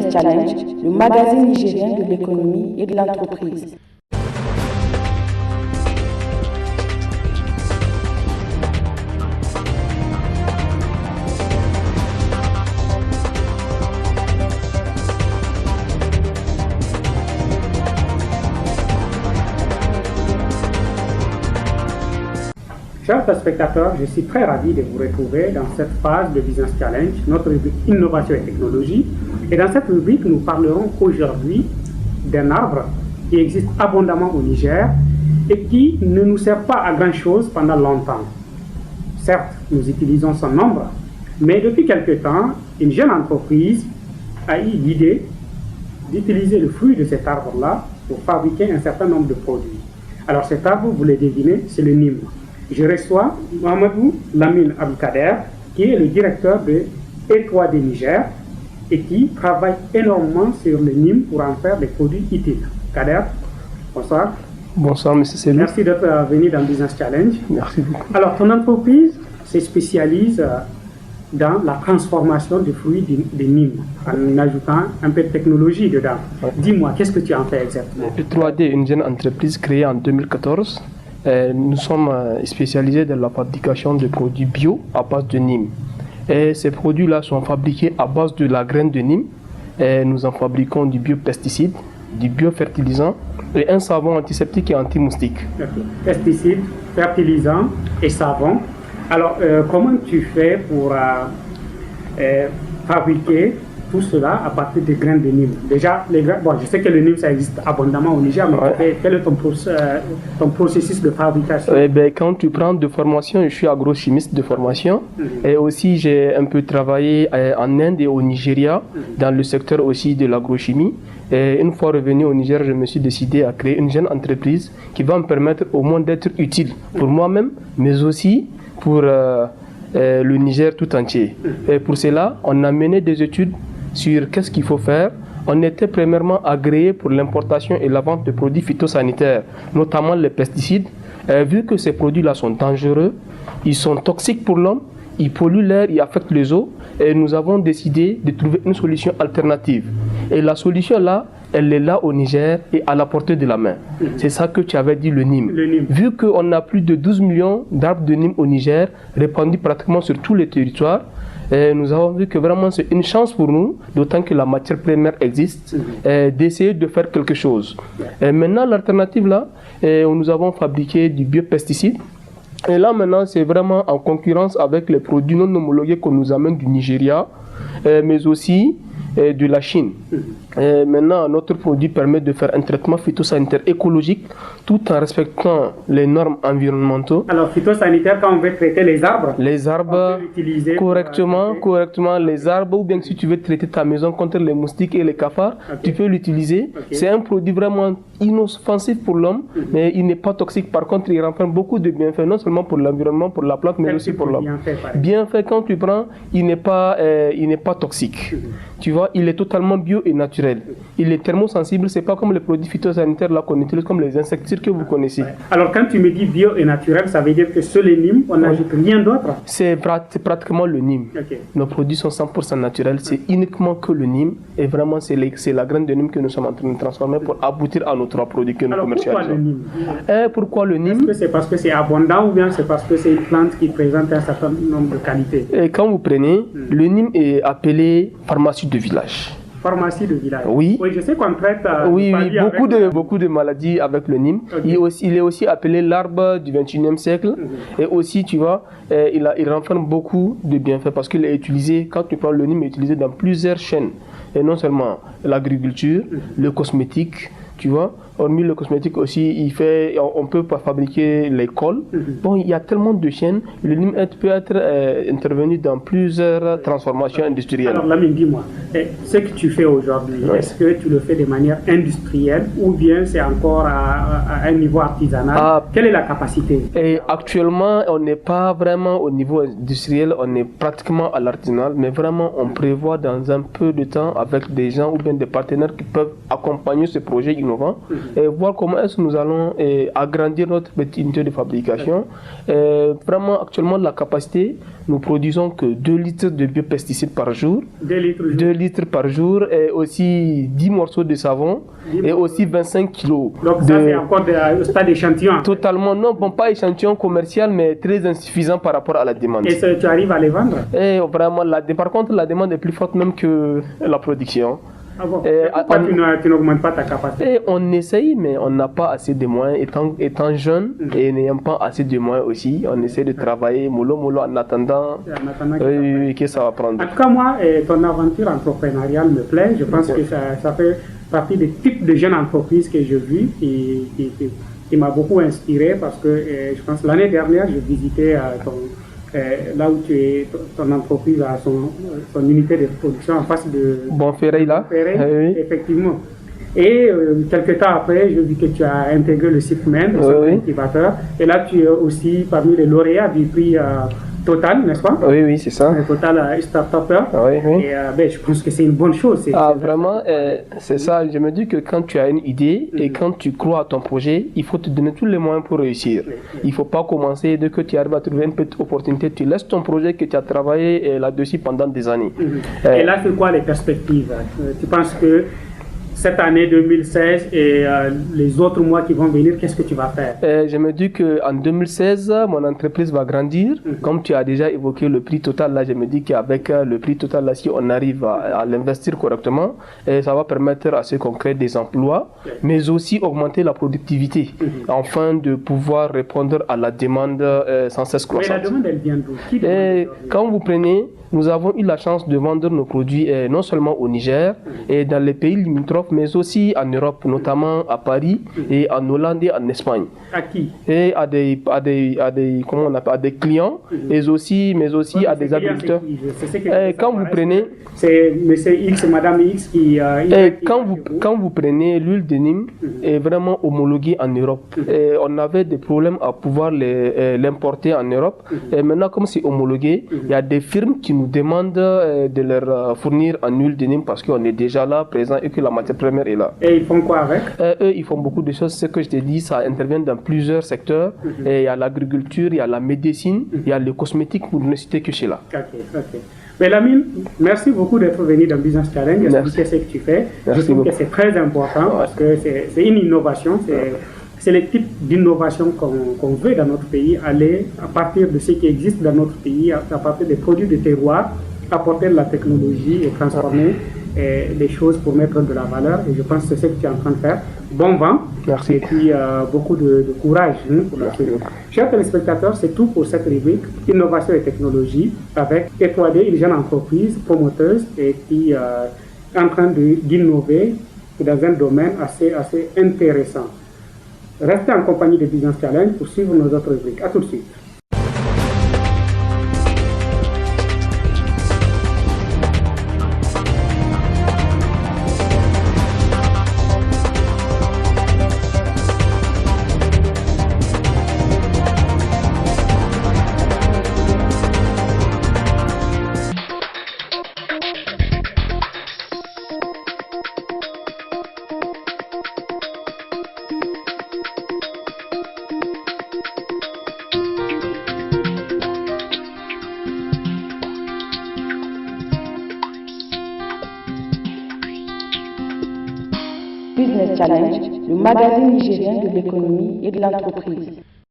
Business Challenge, le magazine nigérien de l'économie et de l'entreprise. Chers spectateurs, je suis très ravi de vous retrouver dans cette phase de Business Challenge, notre rubrique Innovation et Technologie. Et dans cette rubrique, nous parlerons aujourd'hui d'un arbre qui existe abondamment au Niger et qui ne nous sert pas à grand chose pendant longtemps. Certes, nous utilisons son ombre, mais depuis quelque temps, une jeune entreprise a eu l'idée d'utiliser le fruit de cet arbre-là pour fabriquer un certain nombre de produits. Alors cet arbre, vous le devinez, c'est le Nîmes. Je reçois Mohamedou Lamine Abdelkader, qui est le directeur de E3D Niger et qui travaille énormément sur le Nîmes pour en faire des produits utiles. Kader, bonsoir. Bonsoir, M. Selou. Merci d'être venu dans Business Challenge. Merci beaucoup. Alors, ton entreprise se spécialise dans la transformation des fruits des Nîmes, en ajoutant un peu de technologie dedans. Ouais. Dis-moi, qu'est-ce que tu en fais exactement? E3D est une jeune entreprise créée en 2014. Nous sommes spécialisés dans la fabrication de produits bio à base de Nîmes. Et ces produits-là sont fabriqués à base de la graine de Nîmes. Et nous en fabriquons du biopesticide, du biofertilisant et un savon antiseptique et anti-moustique. Okay. Pesticides, fertilisants et savon. Alors, comment tu fais pour fabriquer tout cela à partir des graines de Nîmes? Déjà, je sais que le Nîmes, ça existe abondamment au Niger, mais ouais. Quel est ton processus de fabrication? Quand tu prends de formation, je suis agrochimiste de formation, et aussi j'ai un peu travaillé en Inde et au Nigeria, dans le secteur aussi de l'agrochimie. Et une fois revenu au Niger, je me suis décidé à créer une jeune entreprise qui va me permettre au moins d'être utile pour moi-même, mais aussi pour le Niger tout entier. Et pour cela, on a mené des études sur qu'est-ce qu'il faut faire. On était premièrement agréé pour l'importation et la vente de produits phytosanitaires, notamment les pesticides. Vu que ces produits-là sont dangereux, ils sont toxiques pour l'homme, ils polluent l'air, ils affectent les eaux, et nous avons décidé de trouver une solution alternative. Et la solution là, elle est là au Niger et à la portée de la main. C'est ça que tu avais dit, le Nîmes. Vu qu'on a plus de 12 millions d'arbres de Nîmes au Niger, répandus pratiquement sur tous les territoires, et nous avons vu que vraiment c'est une chance pour nous, d'autant que la matière première existe, d'essayer de faire quelque chose. Et maintenant, l'alternative là, nous avons fabriqué du biopesticide. Et là maintenant, c'est vraiment en concurrence avec les produits non homologués qu'on nous amène du Nigeria, mais aussi de la Chine. Maintenant, notre produit permet de faire un traitement phytosanitaire écologique tout en respectant les normes environnementales. Alors, phytosanitaire, quand on veut traiter les arbres on peut l'utiliser correctement, les arbres, ou bien si tu veux traiter ta maison contre les moustiques et les cafards, tu peux l'utiliser. C'est un produit vraiment inoffensif pour l'homme, mais il n'est pas toxique. Par contre, il renferme beaucoup de bienfaits, non seulement pour l'environnement, pour la plante, mais aussi pour l'homme. Bien fait, quand tu prends, il n'est pas toxique. Tu vois, il est totalement bio et naturel. Il est thermosensible, c'est pas comme les produits phytosanitaires là qu'on utilise, comme les insecticides que vous connaissez. Alors quand tu me dis bio et naturel, ça veut dire que sur les Nîmes, on n'ajoute rien d'autre? C'est pratiquement le Nîmes. Nos produits sont 100% naturels, c'est uniquement que le Nîmes, et vraiment c'est la graine de Nîmes que nous sommes en train de transformer pour aboutir à nos trois produits que nous commercialisons. Pourquoi le Nîmes? Est-ce que c'est parce que c'est abondant ou bien c'est parce que c'est une plante qui présente un certain nombre de qualités? Quand vous prenez, le Nîmes est appelé pharmacie de village. Pharmacie de village. Oui. Oui, je sais qu'on traite. Beaucoup de maladies avec le Nîmes. Il est aussi appelé l'arbre du 21e siècle. Et aussi, tu vois, il renferme beaucoup de bienfaits parce qu'il est utilisé, quand tu prends le Nîmes, il est utilisé dans plusieurs chaînes. Et non seulement l'agriculture, le cosmétique, tu vois. Hormis le cosmétique aussi, on peut fabriquer les cols. Bon, il y a tellement de chaînes. Le Nîmes peut être intervenu dans plusieurs transformations industrielles. Alors Lamine, dis-moi, ce que tu fais aujourd'hui, est-ce que tu le fais de manière industrielle ou bien c'est encore à un niveau artisanal? Quelle est la capacité? Actuellement, on n'est pas vraiment au niveau industriel, on est pratiquement à l'artisanal, mais vraiment on prévoit dans un peu de temps avec des gens ou bien des partenaires qui peuvent accompagner ce projet innovant innovants et voir comment est-ce que nous allons agrandir notre petite unité de fabrication. Vraiment, actuellement, la capacité, nous produisons que 2 litres de biopesticides par jour. 2 litres par jour et aussi 10 morceaux de savon et aussi 25 kilos. Donc ça, c'est encore au stade échantillon. Totalement, non, bon, pas échantillon commercial, mais très insuffisant par rapport à la demande. Et tu arrives à les vendre? Et vraiment, par contre, la demande est plus forte même que la production. Ah bon? Pourquoi tu n'augmentes pas ta capacité? Et on essaye, mais on n'a pas assez de moyens. Étant jeune et n'ayant pas assez de moyens aussi, on essaie de travailler mollo en attendant que ça va prendre. En tout cas, moi, ton aventure entrepreneuriale me plaît. Je pense que ça fait partie des types de jeunes entreprises que j'ai vues qui m'a beaucoup inspiré parce que je pense que l'année dernière, je visitais là où ton entreprise a son unité de production en face de Bonferré, là. Oui. Effectivement. Et quelques temps après, je vis que tu as intégré le site même, le cultivateur. Et là, tu es aussi parmi les lauréats du prix Total, n'est-ce pas? Oui, c'est ça. Total Startupper. Et je pense que c'est une bonne chose. Vraiment, c'est ça. Je me dis que quand tu as une idée et quand tu crois à ton projet, il faut te donner tous les moyens pour réussir. Il ne faut pas commencer dès que tu arrives à trouver une petite opportunité, tu laisses ton projet que tu as travaillé là-dessus pendant des années. Et là, c'est quoi les perspectives? Tu penses que cette année 2016 et les autres mois qui vont venir, qu'est-ce que tu vas faire? Je me dis qu'en 2016, mon entreprise va grandir. Comme tu as déjà évoqué le prix total, là, je me dis qu'avec le prix total, là, si on arrive à l'investir correctement, ça va permettre à ce qu'on crée des emplois, mais aussi augmenter la productivité, afin de pouvoir répondre à la demande sans cesse croissante. Mais la demande, elle vient d'où? Quand vous prenez, nous avons eu la chance de vendre nos produits non seulement au Niger et dans les pays limitrophes, mais aussi en Europe, notamment à Paris et en Hollande et en Espagne. À qui? Et à des clients, mais aussi à des agriculteurs. Quand vous prenez, c'est monsieur X, madame X qui. Quand vous prenez l'huile de Nîmes, est vraiment homologuée en Europe. Et on avait des problèmes à pouvoir l'importer en Europe. Et maintenant, comme c'est homologué, il y a des firmes qui nous demandent de leur fournir en huile de Nîmes parce qu'on est déjà là, présent et que la matière première est là. Et ils font quoi avec? Eux, ils font beaucoup de choses. Ce que je t'ai dit, ça intervient dans plusieurs secteurs. Et il y a l'agriculture, il y a la médecine, il y a le cosmétique, pour ne citer que cela. Ok. Mais Lamine, merci beaucoup d'être venu dans Business Challenge, expliquer ce que tu fais. Je trouve que c'est très important parce que c'est une innovation. C'est le type d'innovation qu'on veut dans notre pays, aller à partir de ce qui existe dans notre pays, à partir des produits de terroir, apporter de la technologie et transformer les choses pour mettre de la valeur. Et je pense que c'est ce que tu es en train de faire. Bon vent. Merci. Et puis beaucoup de courage pour la suite. Chers téléspectateurs, c'est tout pour cette rubrique Innovation et technologie avec E3D, une jeune entreprise promoteuse et qui est en train d'innover dans un domaine assez intéressant. Restez en compagnie de Business Challenge pour suivre nos autres rubriques. A tout de suite. Business Challenge, le magazine nigérien de l'économie et de l'entreprise.